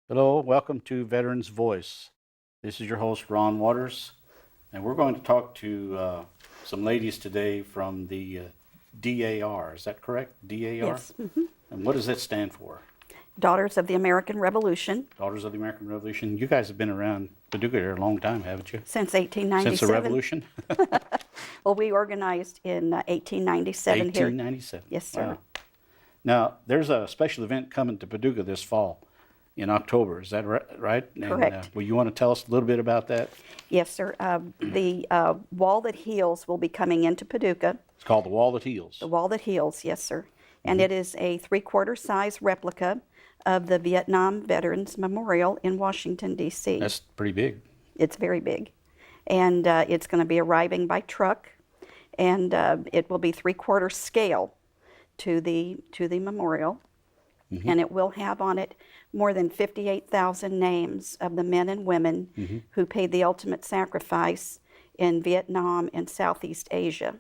Hello, welcome to Veterans Voice. This is your host, Ron Waters, and we're going to talk to some ladies today from the DAR. Is that correct? DAR? Yes. And what does that stand for? Daughters of the American Revolution Daughters of the American Revolution. You guys have been around Paducah here a long time, haven't you? since 1897. Since the Revolution? Well, we organized in 1897 here. 1897. Yes, sir. Wow. Now, there's a special event coming to Paducah this fall in October. Is that right? Correct. Will you want to tell us a little bit about that? Yes, sir. The Wall That Heals will be coming into Paducah. It's called the Wall That Heals. The Wall That Heals, yes, sir. And it is a 3/4 size replica of the Vietnam Veterans Memorial in Washington, D.C. That's pretty big. It's very big. And it's going to be arriving by truck. And it will be 3/4 scale to the memorial. And it will have on it more than 58,000 names of the men and women who paid the ultimate sacrifice in Vietnam and Southeast Asia.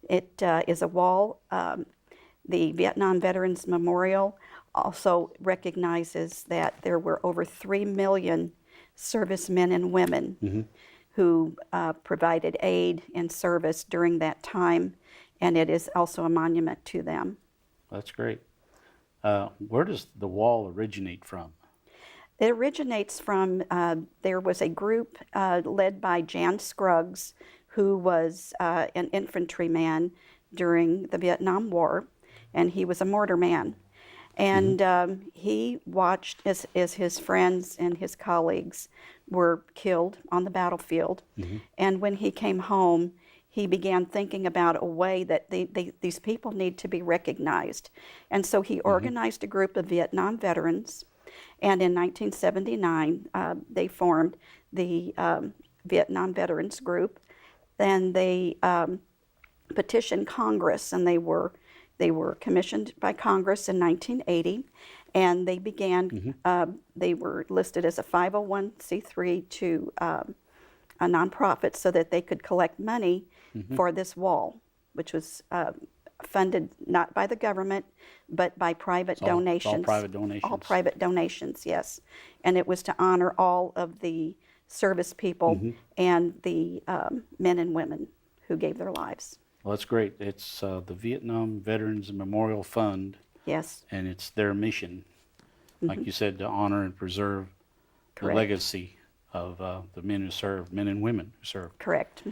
It is a wall. The Vietnam Veterans Memorial also recognizes that there were over 3 million servicemen and women who provided aid and service during that time, and it is also a monument to them. That's great. Where does the wall originate from? It originates from, there was a group led by Jan Scruggs, who was an infantryman during the Vietnam War, and he was a mortar man. And he watched as his friends and his colleagues were killed on the battlefield. And when he came home, he began thinking about a way that these people need to be recognized. And so he organized a group of Vietnam veterans, and in 1979, they formed the Vietnam Veterans Group. Then they petitioned Congress, and they were commissioned by Congress in 1980, and they began, they were listed as a 501c3 to a nonprofit so that they could collect money for this wall, which was funded not by the government, but by private donations. All private donations. All private donations, yes. And it was to honor all of the service people and the men and women who gave their lives. Well, that's great. It's the Vietnam Veterans Memorial Fund, Yes, and it's their mission, like you said, to honor and preserve the Correct. legacy of the men who served, men and women who served. correct.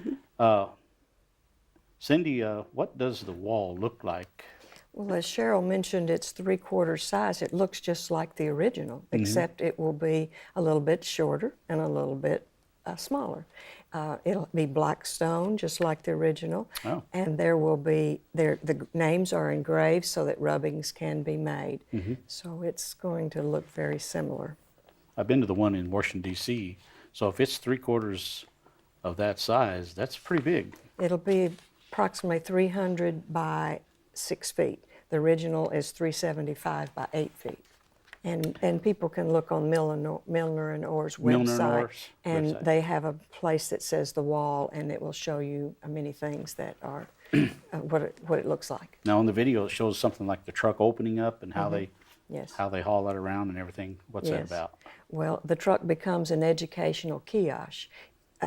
Cindy, what does the wall look like? Well, as Cheryl mentioned, it's 3/4 size. It looks just like the original, except it will be a little bit shorter and a little bit smaller. It'll be black stone, just like the original, Oh. and there will be the names are engraved so that rubbings can be made. So it's going to look very similar. I've been to the one in Washington, D.C., so if it's 3/4 of that size, that's pretty big. It'll be approximately 300 by 6 feet. The original is 375 by 8 feet. And people can look on Milner and Orr's Milner and website, Orr's and website. they have a place that says the wall, and it will show you many things that are what it looks like. Now, on the video, it shows something like the truck opening up and Yes. how they haul that around and everything. What's that Yes. about? Well, the truck becomes an educational kiosk.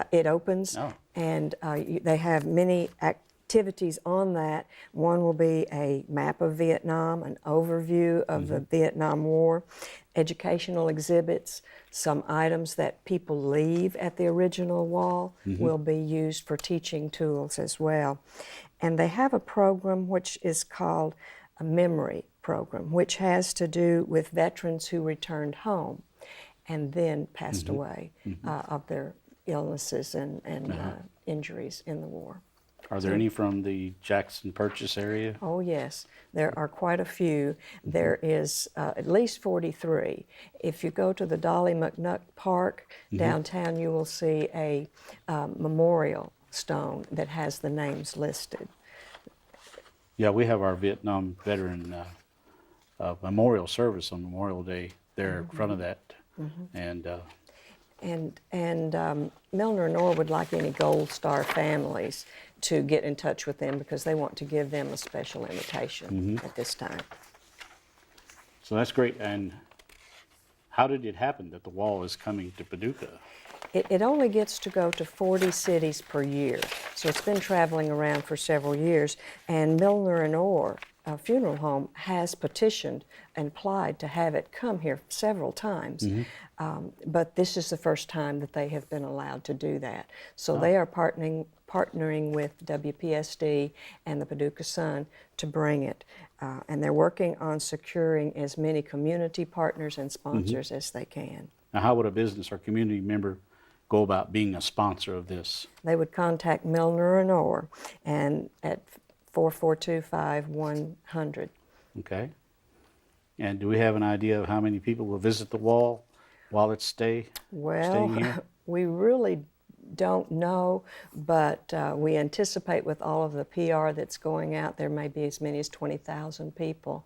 It opens, Oh. and they have many activities on that. One will be a map of Vietnam, an overview of the Vietnam War, educational exhibits, some items that people leave at the original wall will be used for teaching tools as well. And they have a program which is called a memory program, which has to do with veterans who returned home and then passed away of their illnesses and injuries in the war. Are there any from the Jackson Purchase area? Oh, yes, there are quite a few. There is at least 43. If you go to the Dolly McNutt Park downtown, you will see a memorial stone that has the names listed. Yeah, we have our Vietnam veteran memorial service on Memorial Day there in front of that. And Milner and Orr would like any Gold Star families to get in touch with them because they want to give them a special invitation at this time. so that's great. And How did it happen that the wall is coming to Paducah? It only gets to go to 40 cities per year, so it's been traveling around for several years. And Milner and Orr Funeral Home has petitioned and applied to have it come here several times, but this is the first time that they have been allowed to do that. So they are partnering with WPSD and the Paducah Sun to bring it. And they're working on securing as many community partners and sponsors as they can. Now, how would a business or community member go about being a sponsor of this? They would contact Milner and Orr and at 442-5100. Okay. And do we have an idea of how many people will visit the wall while it's staying here? We really don't know, but we anticipate with all of the PR that's going out, there may be as many as 20,000 people.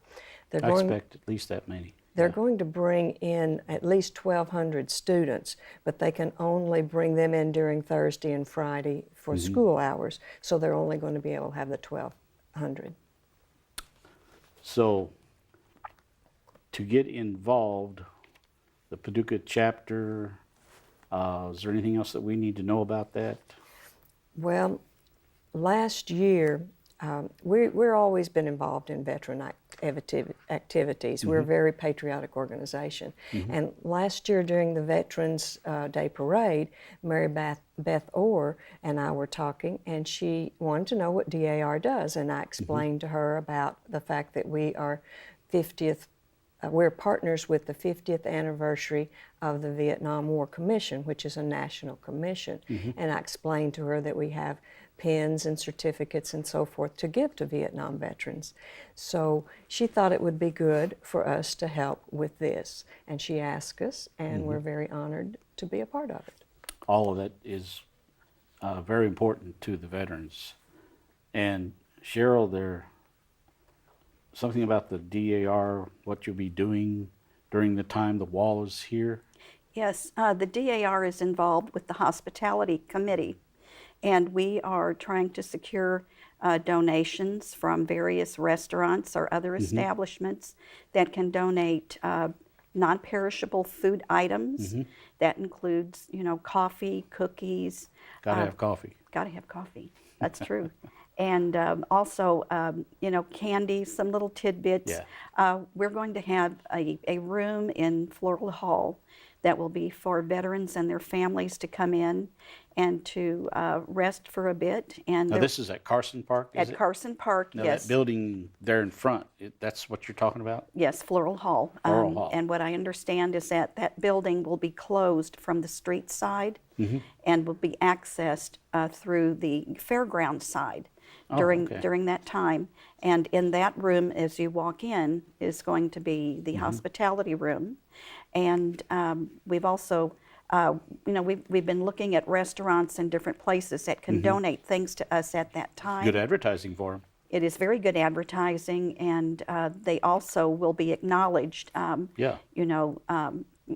I expect at least that many. They're going to bring in at least 1,200 students, but they can only bring them in during Thursday and Friday for school hours, so they're only going to be able to have the 1,200. So, to get involved, the Paducah chapter, is there anything else that we need to know about that? Well, last year, we're always been involved in veteran activities. We're a very patriotic organization. And last year during the Veterans Day Parade, Mary Beth Orr and I were talking, and she wanted to know what DAR does. And I explained to her about the fact that we are 50th, we're partners with the 50th anniversary of the Vietnam War Commission, which is a national commission. And I explained to her that we have pins and certificates and so forth to give to Vietnam veterans. So she thought it would be good for us to help with this. And she asked us, and we're very honored to be a part of it. All of that is very important to the veterans. And Cheryl, there's something about the DAR, what you'll be doing during the time the wall is here? Yes, the DAR is involved with the hospitality committee, and we are trying to secure donations from various restaurants or other establishments that can donate non-perishable food items. That includes, coffee, cookies. Gotta have coffee. Gotta have coffee. That's true. And also, candy, some little tidbits. Yeah. We're going to have a room in Floral Hall that will be for veterans and their families to come in and to rest for a bit. And Now, this is at Carson Park, is at it? Carson Park, Now, yes. that building there in front, that's what you're talking about? Yes, Floral Hall. Floral Hall. And what I understand is that that building will be closed from the street side and will be accessed through the fairground side during that time. And in that room, as you walk in, is going to be the hospitality room. And we've also, we've been looking at restaurants and different places that can donate things to us at that time. Good advertising for them. It is very good advertising, and they also will be acknowledged,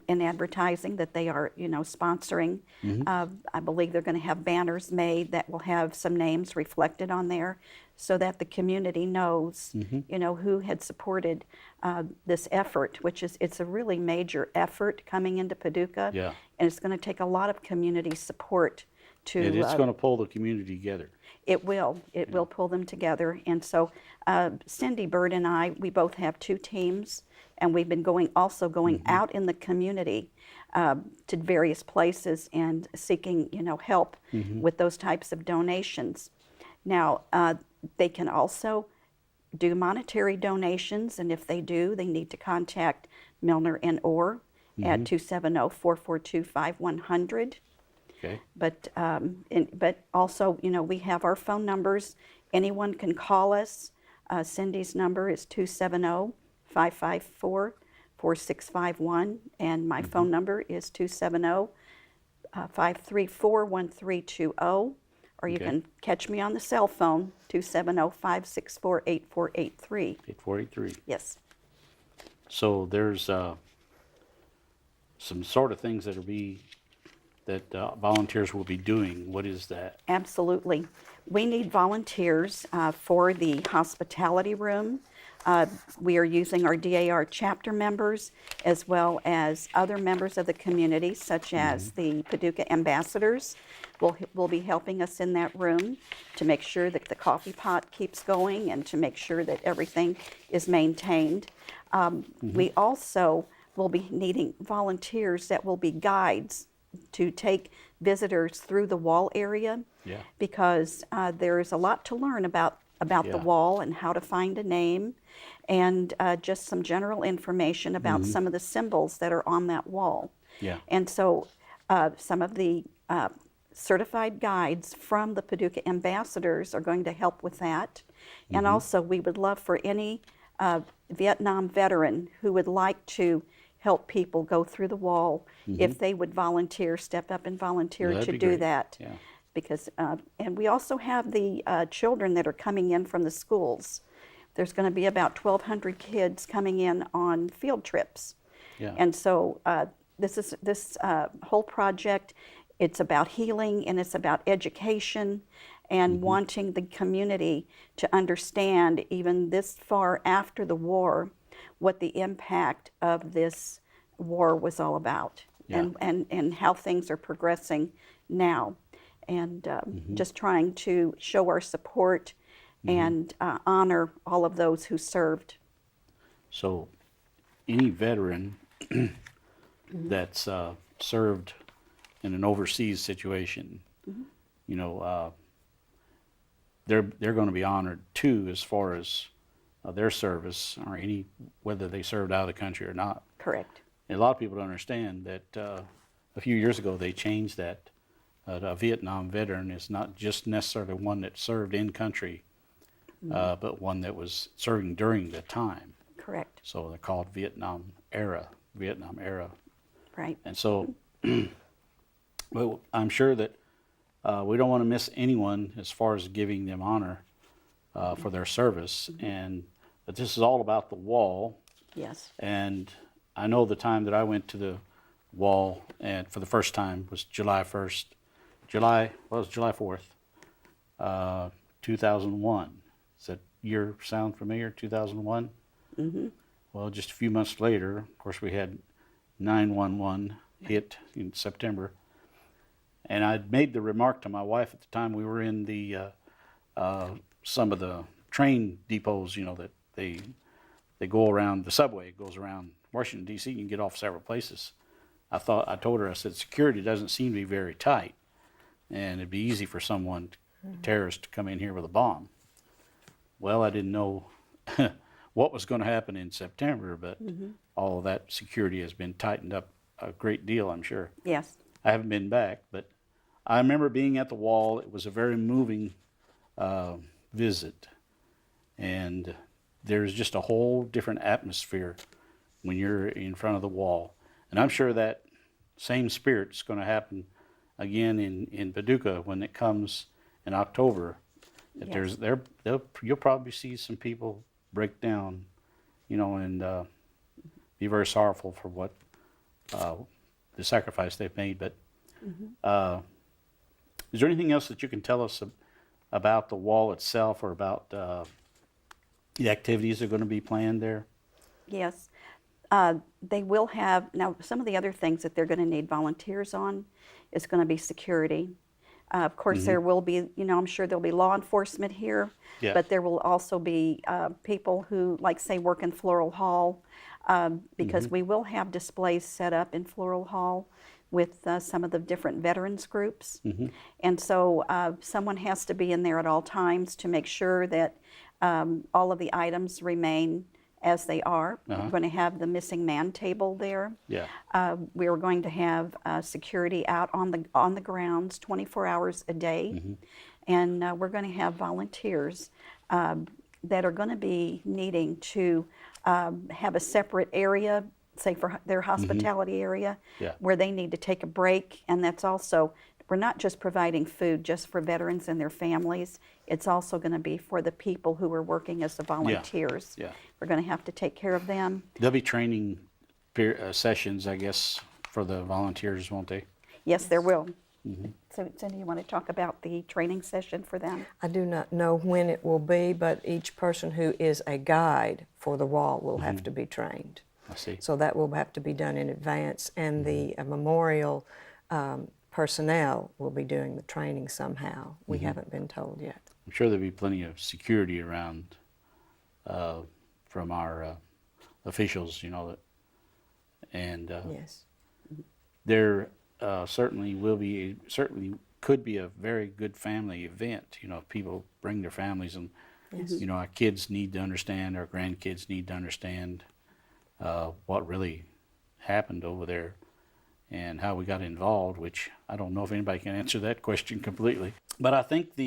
in advertising that they are, sponsoring. I believe they're going to have banners made that will have some names reflected on there so that the community knows, who had supported this effort, it's a really major effort coming into Paducah. Yeah. And it's going to take a lot of community support to... It's going to pull the community together. It will. It will pull them together. And so Cindy Bird and I, we both have two teams, and we've been going out in the community to various places and seeking, help with those types of donations. Now, they can also do monetary donations, and if they do, they need to contact Milner and Orr at 270-442-5100. Okay. But also, we have our phone numbers. Anyone can call us. Cindy's number is 270-554-4651, and my phone number is 270-534-1320. Or you can catch me on the cell phone, 270-564-8483. 8483. Yes. So there's some sort of things that volunteers will be doing. What is that? Absolutely. We need volunteers for the hospitality room. We are using our DAR chapter members as well as other members of the community, such as the Paducah ambassadors will be helping us in that room to make sure that the coffee pot keeps going and to make sure that everything is maintained. We also will be needing volunteers that will be guides to take visitors through the wall area. Yeah. Because there is a lot to learn about the Yeah. wall and how to find a name, and just some general information about some of the symbols that are on that wall. Yeah. And so some of the certified guides from the Paducah ambassadors are going to help with that. And also we would love for any Vietnam veteran who would like to help people go through the wall, if they would volunteer, step up and volunteer That'd to be do great. that. Yeah. Because, and we also have the children that are coming in from the schools. There's going to be about 1,200 kids coming in on field trips. Yeah. And so this whole project, it's about healing and it's about education and wanting the community to understand, even this far after the war, what the impact of this war was all about. Yeah. And how things are progressing now. And just trying to show our support and honor all of those who served. So, any veteran that's served in an overseas situation, you know, they're going to be honored too, as far as their service, or any, whether they served out of the country or not. Correct. And a lot of people don't understand that a few years ago they changed that. A Vietnam veteran is not just necessarily one that served in country, but one that was serving during the time. Correct. So they're called Vietnam era. Right. And so, well, I'm sure that we don't want to miss anyone as far as giving them honor for their service. But this is all about the wall. Yes. And I know the time that I went to the wall and for the first time was July 4th, 2001. Does that year sound familiar, 2001? Mm-hmm. Well, just a few months later, of course, we had 911 hit in September. And I'd made the remark to my wife at the time. We were in the some of the train depots, you know, that they go around, the subway goes around Washington, D.C. You can get off several places. I told her, I said, security doesn't seem to be very tight. And it'd be easy for someone, terrorist, to come in here with a bomb. Well, I didn't know what was going to happen in September, but all of that security has been tightened up a great deal, I'm sure. Yes. I haven't been back, but I remember being at the wall. It was a very moving visit. And there's just a whole different atmosphere when you're in front of the wall. And I'm sure that same spirit's going to happen again in Paducah when it comes in October. That Yes. You'll probably see some people break down, you know, and be very sorrowful for what the sacrifice they've made. But is there anything else that you can tell us about the wall itself, or about the activities that are going to be planned there? Yes. They will have, now some of the other things that they're going to need volunteers on is going to be security. Of course, there will be, you know, I'm sure there'll be law enforcement here, Yeah. but there will also be people who, like, say, work in Floral Hall, because we will have displays set up in Floral Hall with some of the different veterans groups. And so someone has to be in there at all times to make sure that all of the items remain as they are. We're going to have the missing man table there. Yeah. We are going to have security out on the grounds 24 hours a day. And we're going to have volunteers that are going to be needing to have a separate area, say for their hospitality area, Yeah. where they need to take a break. And that's also, we're not just providing food just for veterans and their families. It's also going to be for the people who are working as the volunteers. Yeah. We're going to have to take care of them. There'll be training sessions, I guess, for the volunteers, won't they? Yes, there will. So Cindy, you want to talk about the training session for them? I do not know when it will be, but each person who is a guide for the wall will have to be trained. I see. So that will have to be done in advance, and the memorial personnel will be doing the training somehow. We haven't been told yet. I'm sure there'll be plenty of security around from our officials, that, and Yes. there certainly could be a very good family event. If people bring their families, and Yes. our kids need to understand, our grandkids need to understand what really happened over there and how we got involved. Which I don't know if anybody can answer that question completely. But I think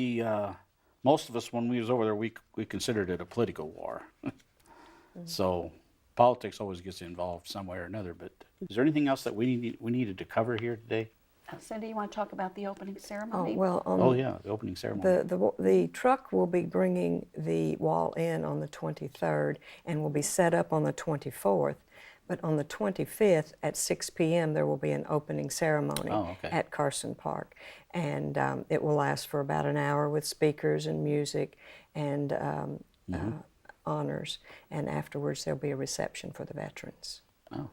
most of us, when we was over there, we considered it a political war. So politics always gets involved some way or another. But is there anything else that we needed to cover here today? Cindy, you want to talk about the opening Oh, ceremony? well, Oh yeah, the opening ceremony. the truck will be bringing the wall in on the 23rd and will be set up on the 24th. But on the 25th at 6 p.m. there will be an opening ceremony at Carson Park. And it will last for about an hour with speakers and music and honors. And afterwards there'll be a reception for the veterans. Oh,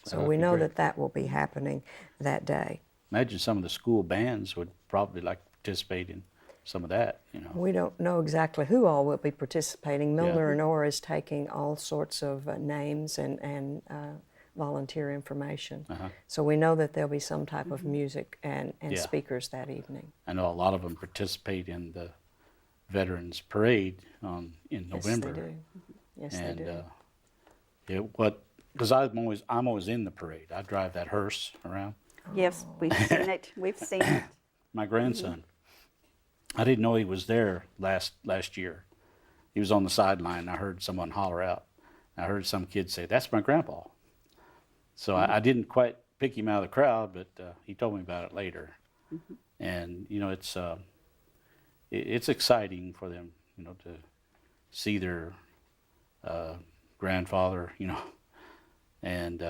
So we know that will be happening that day. Imagine some of the school bands would probably like to participate in some of that. We don't know exactly who all will be participating. Milner and Orr is taking all sorts of names and volunteer information. So we know that there'll be some type of music and speakers that evening. I know a lot of them participate in the Veterans Parade in November. Yes, they do. Yes, And they do. because I'm always in the parade. I drive that hearse around. Yes, we've seen it. We've seen it. My grandson, I didn't know he was there last year. He was on the sideline. I heard someone holler out. I heard some kid say, "That's my grandpa." So I didn't quite pick him out of the crowd, but he told me about it later. And it's exciting for them, to see their grandfather, and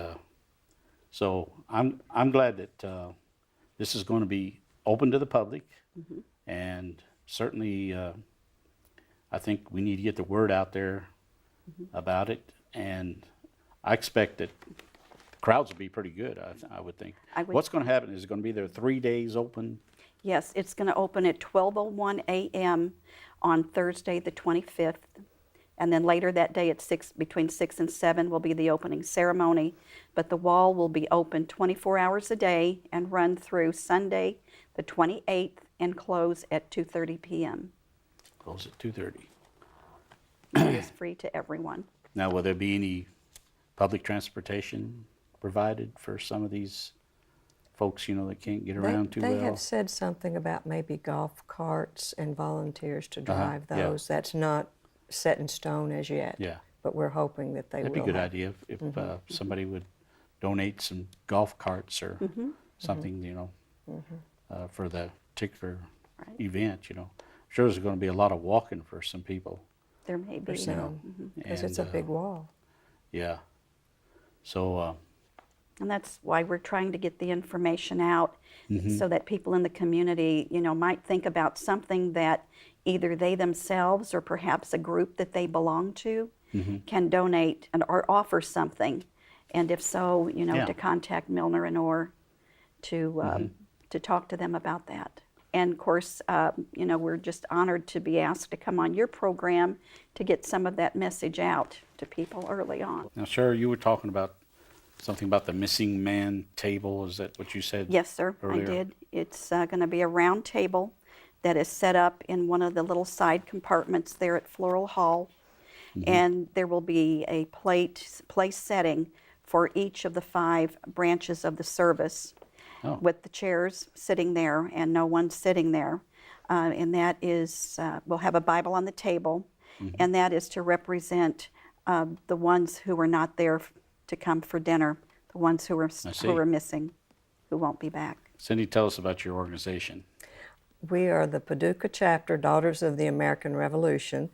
so I'm glad that this is going to be open to the public, and certainly I think we need to get the word out there about it, and I expect that crowds will be pretty good. I would think. What's going to happen is it going to be there 3 days open? Yes, it's going to open at 12:01 a.m. on Thursday, the 25th. And then later that day at between 6 and 7 will be the opening ceremony. But the wall will be open 24 hours a day and run through Sunday, the 28th, and close at 2:30 p.m. Close at 2:30. It is free to everyone. Now, will there be any public transportation provided for some of these folks, that can't get around too well? They have said something about maybe golf carts and volunteers to drive those. That's not set in stone as yet. Yeah. But we're hoping that they will. That'd be a good idea if somebody would donate some golf carts or something, for the particular event. Sure, there's going to be a lot of walking for some people. There may be. Because it's a big wall. Yeah. So. And that's why we're trying to get the information out so that people in the community, might think about something that either they themselves or perhaps a group that they belong to can donate or offer something. And if so, to contact Milner and Orr to talk to them about that. And of course, we're just honored to be asked to come on your program to get some of that message out to people early on. Now, Cheryl, you were talking about something about the missing man table. Is that what you said? Yes, sir, earlier? I did. It's going to be a round table that is set up in one of the little side compartments there at Floral Hall. And there will be a place setting for each of the 5 branches of the service with the chairs sitting there and no one sitting there. And that is, we'll have a Bible on the table, and that is to represent the ones who were not there to come for dinner, the ones who are missing, who won't be back. Cindy, tell us about your organization. We are the Paducah chapter, Daughters of the American Revolution.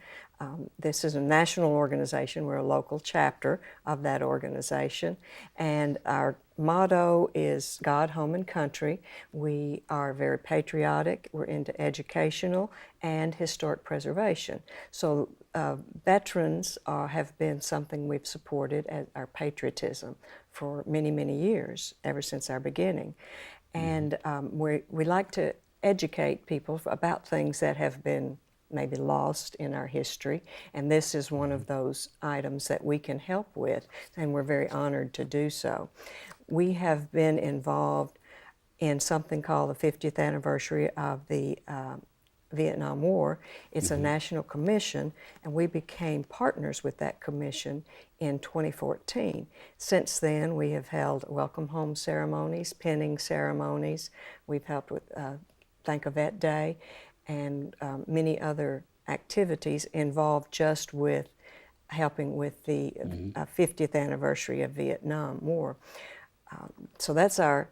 This is a national organization. We're a local chapter of that organization, and our motto is God, Home, and Country. We are very patriotic. We're into educational and historic preservation. So veterans have been something we've supported as our patriotism for many, many years, ever since our beginning. And we like to educate people about things that have been maybe lost in our history, and this is one of those items that we can help with, and we're very honored to do so. We have been involved in something called the 50th anniversary of the Vietnam War. It's a national commission, and we became partners with that commission in 2014. Since then, we have held welcome home ceremonies, pinning ceremonies. We've helped with Thank a Vet Day, and many other activities involved just with helping with the 50th anniversary of Vietnam War. So that's our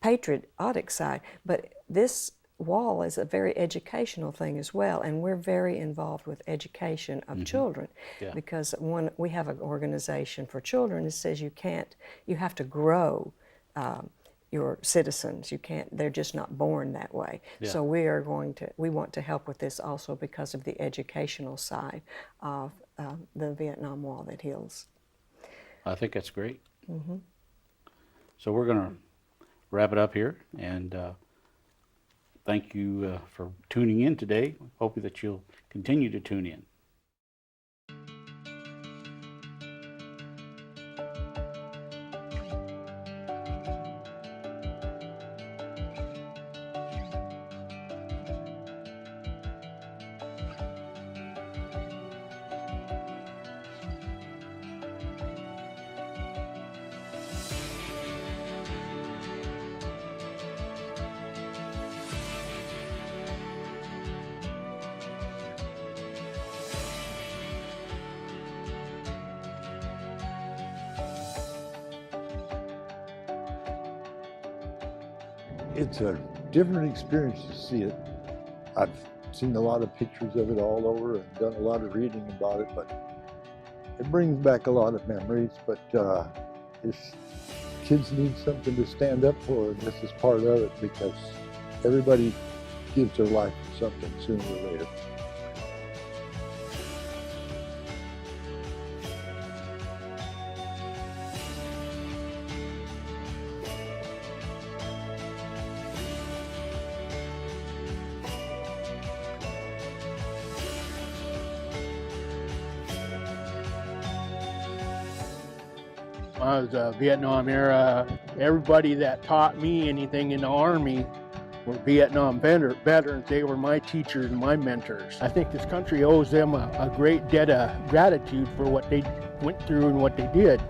patriotic side. But this wall is a very educational thing as well, and we're very involved with education of children, because we have an organization for children that says you have to grow your citizens. You can't, they're just not born that way. So we want to help with this also because of the educational side of the Vietnam Wall that heals. I think that's great. So we're going to wrap it up here, and thank you for tuning in today. Hope that you'll continue to tune in. It's a different experience to see it. I've seen a lot of pictures of it all over and done a lot of reading about it, but it brings back a lot of memories. But kids need something to stand up for, and this is part of it, because everybody gives their life for something sooner or later. I was a Vietnam era. Everybody that taught me anything in the Army were Vietnam veterans. They were my teachers and my mentors. I think this country owes them a great debt of gratitude for what they went through and what they did.